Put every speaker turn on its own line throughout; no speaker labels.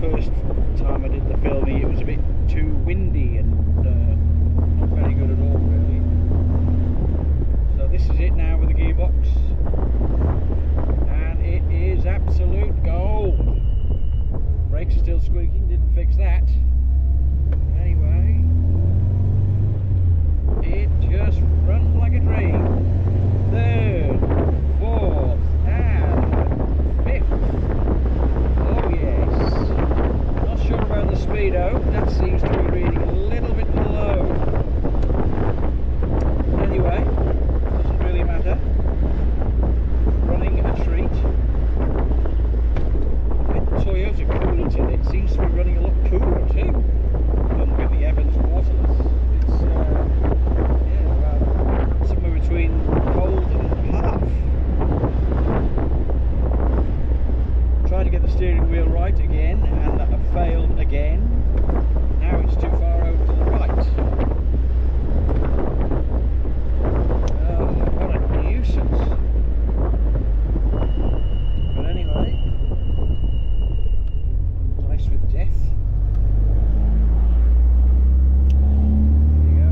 first time I did the filming, it was a bit too windy and not very good at all, really. So this is it now with the gearbox, and it is absolute gold. Brakes are still squeaking, didn't fix that. Anyway, it just runs like a dream. Third, fourth, and fifth. Oh yes. Not sure about the speedo. That seems to be reading a little bit low. Anyway, doesn't really matter. Running a treat. With Toyota coolant in it, seems to be running a lot cooler too than with the Evans waterless. It's yeah, about somewhere between cold and half. Tried to get the steering wheel right again, and I failed again. Now it's too far over to the right. Oh, what a nuisance. But anyway, dice with death. There you go.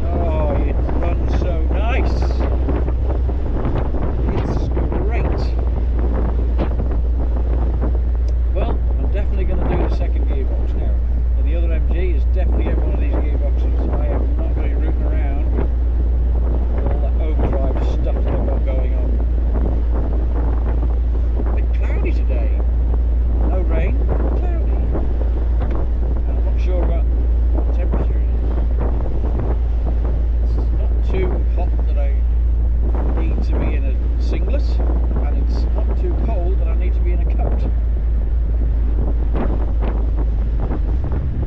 Oh, it runs so nice. It's great. Well, I'm definitely going to do the second gearbox now. And the other MG is definitely getting one of these gearboxes. I am not going to be rooting around with all that overdrive stuff that I've got going on. A bit cloudy today. No rain, cloudy. And I'm not sure about what temperature it is. It's not too hot that I need to be in a singlet, and it's not too cold that I need to be in a coat.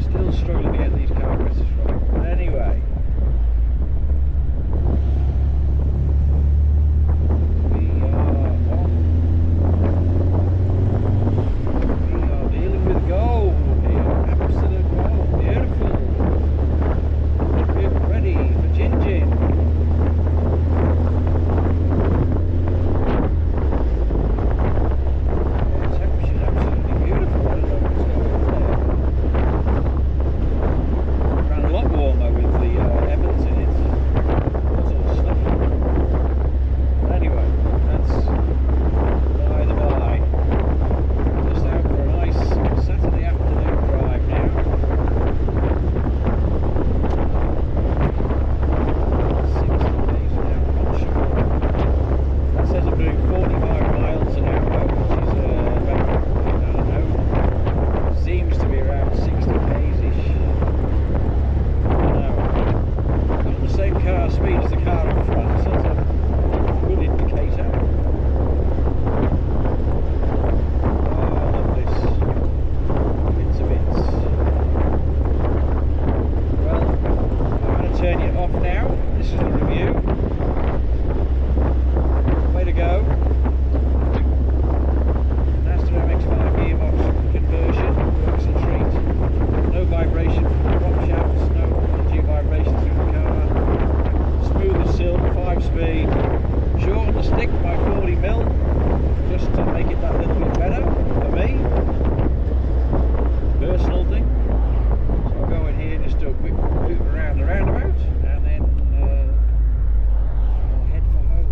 Still struggling to get these carburetors right, but anyway. We are dealing with gold here. Absolute gold. Beautiful. Get ready for Gin Gin. The temperature's absolutely beautiful. I don't know what's going on there. Ran a lot warmer with the Evans in it. All sort of stuff. But anyway, that's by the by. Just out for a nice Saturday afternoon drive now. 60 days an hour, I'm not sure. That says I'm doing 45 miles an hour, which is about, I don't know, seems to be around 60 k's-ish. Not the same car speed as the car in front, so that's a good indicator. Oh, I love this. Bits of bits. Well, I'm going to turn it off now. This is the review. Way to go. Master MX5 gearbox conversion. Works a treat. No vibration from the prop shafts, no energy vibration through the car. Smooth as silk, 5-speed. Shorten the stick by 40mm, just to make it that little bit better for me. Personal thing. So I'll go in here, just do a quick loop around the roundabout, and then I'll head for home.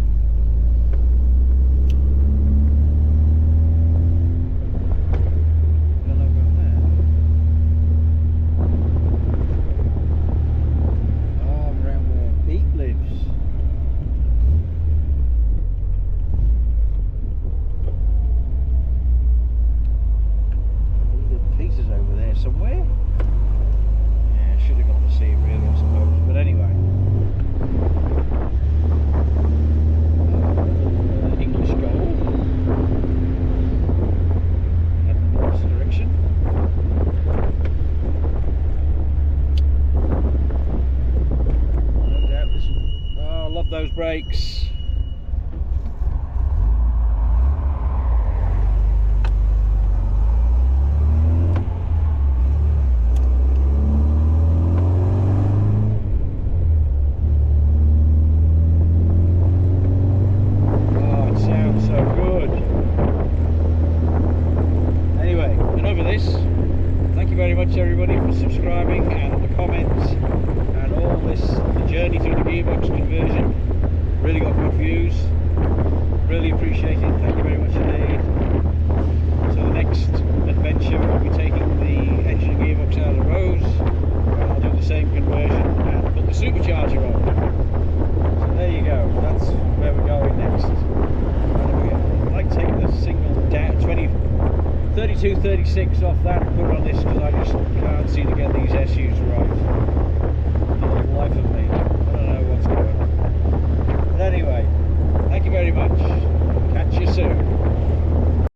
Don't know about that. Oh, I'm around where Pete lives. Peter's over there somewhere. Yeah, should have got to see him really, I suppose. But anyway, English gold. Heading in the opposite direction. No doubt this. Oh, I love those brakes. So good. supercharger on. So there you go, that's where we're going next. I like taking the single down 32, 36 off that and put it on this because I just can't seem to get these SUs right. For the life of me. I don't know what's going on. But anyway, thank you very much. Catch you soon.